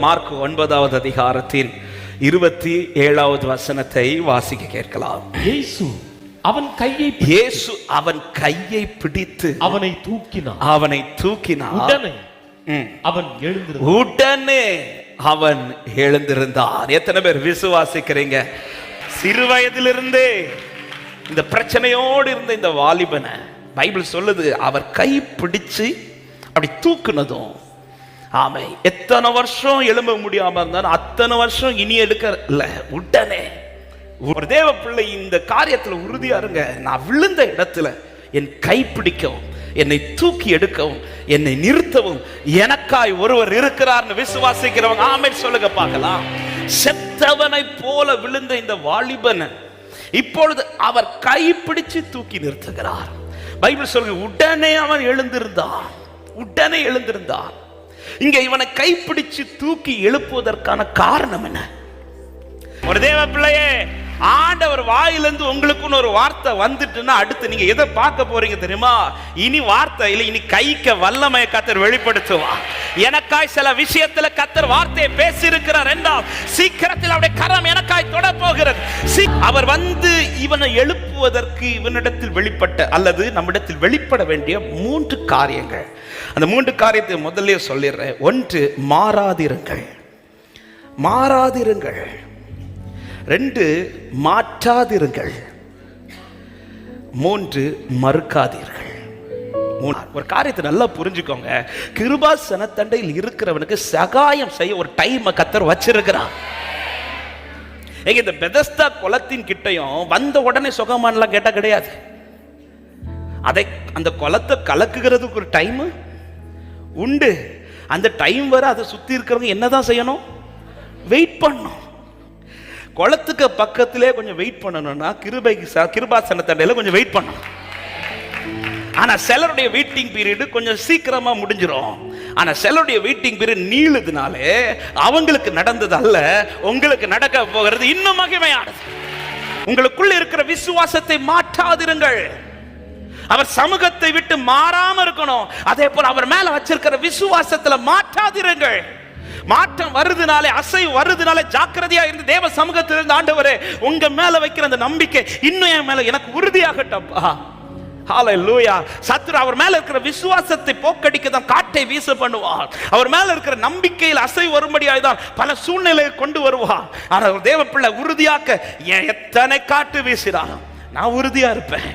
Mark 9வது அதிகாரத்தின் 27வது வசனத்தை வாசிக்க கேட்கலாம். இயேசு அவன் கையை பிடித்து அவனை தூக்கினார். உடனே அவன் எழுந்திருந்தான். எத்தனை பேர் விசுவாசிக்கிறீங்க? சிறு வயதிலிருந்தே இந்த பிரச்சனையோடு இருந்த இந்த வாலிபனை பைபிள் சொல்லுது, அவர் கை பிடிச்சு அப்படி தூக்குனதும், ஆமை எத்தனை வருஷம் எழும்ப முடியாம இருந்தாலும் அத்தனை வருஷம் இனி எடுக்கல, உடனே ஒரு தேவ பிள்ளை இந்த காரியத்துல உறுதியா இருங்க. நான் விழுந்த இடத்துல என் கை பிடிக்கவும், என்னை தூக்கி எடுக்கவும், என்னை நிறுத்தவும் எனக்காய் ஒருவர் இருக்கிறார்னு விசுவாசிக்கிறவங்க ஆமென் சொல்லுங்க பார்க்கலாம். செத்தவனை போல விழுந்த இந்த வாலிபன் இப்பொழுது அவர் கை பிடிச்சு தூக்கி நிறுத்துகிறார். பைபிள் சொல்லுங்க, உடனே அவன் எழுந்திருந்தான். இங்க இவனை கைப்பிடிச்சு தூக்கி எழுப்புவதற்கான காரணம் என்ன? ஒரு தேவ பிள்ளையே, ஆண்டவர் வாயிலிருந்து உங்களுக்குன்னு ஒரு வார்த்தை வந்துட்டுன்னா அடுத்து நீங்க எதை பார்க்க போறீங்க தெரியுமா? இனி வார்த்தை இல்லை, இனி கைக்க வல்லமையை கர்த்தர் வெளிப்படுத்துவா. எனக்காய் சில விஷயத்துல கர்த்தர் வார்த்தையை பேசி இருக்கிறார் என்றால் சீக்கிரத்தில் அவருடைய கரம் எனக்காய் தொட போகிறது. அவர் வந்து இவனை எழுப்புவதற்கு இவனிடத்தில் வெளிப்பட்ட அல்லது நம்மிடத்தில் வெளிப்பட வேண்டிய 3 காரியங்கள். அந்த 3 காரியத்தை முதல்ல சொல்லிடுறேன். 1, மாறாதிருங்கள். 2, மாற்றாதிருங்கள். 3, மறுக்காதீர்கள். ஒரு காரியத்தை நல்லா புரிஞ்சுக்கோங்க. கிருபாசனத்தண்டையில் இருக்கிறவனுக்கு சகாயம் செய்ய ஒரு டைம் கர்த்தர் வச்சிருக்கிறார். இந்த பெதஸ்தா குளத்தின் கிட்டையும் வந்த உடனே சுகமானலாம் கேட்டா கிடையாது. அந்த குளத்தை கலக்குகிறதுக்கு ஒரு டைம் உண்டு. அந்த டைம் வர அதை சுத்தி இருக்கிறவங்க என்னதான் செய்யணும்? வெயிட் பண்ணணும். குளத்துக்கு பக்கத்திலே கொஞ்சம் வெயிட் பண்ணணும்னா கிருபாசனத்தண்டையில கொஞ்சம் வெயிட் பண்ணணும். ஆனா சிலருடைய வெயிட்டிங் பீரியட் கொஞ்சம் சீக்கிரமா முடிஞ்சிடும். ஆனா சிலருடைய வெயிட்டிங் பீரியட் நீளுதுனாலே அவங்களுக்கு நடந்தது அல்ல, உங்களுக்கு நடக்க போகிறது இன்னும் மகிமையானது. உங்களுக்குள்ள இருக்கிற விசுவாசத்தை மாற்றாதிருங்கள். அவர் சமூகத்தை விட்டு மாறாம இருக்கணும். அதே போல அவர் மேல வச்சிருக்கிற விசுவாசத்துல மாற்றாதிருங்கள். மாற்றம் வருதுனாலே, அசைவு வருதுனாலே ஜாக்கிரதையா இருந்து தேவ சமூகத்திலிருந்து ஆண்டவரே உங்க மேல வைக்கிற அந்த நம்பிக்கை இன்னும் என் மேல எனக்கு உறுதியாகட்டப்பா. ஹல்லேலூயா. சத்துரு அவர் மேல இருக்கிற விசுவாசத்தை போக்கடிக்க தான் காட்டை வீச பண்ணுவார். அவர் மேல இருக்கிற நம்பிக்கையில் அசைவு வரும்படியாய் தான் பல சூழ்நிலையை கொண்டு வருவார். ஆனால் ஒரு தேவ பிள்ளை உறுதியாக்க எத்தனை காட்டு வீசினாலும் நான் உறுதியா இருப்பேன்.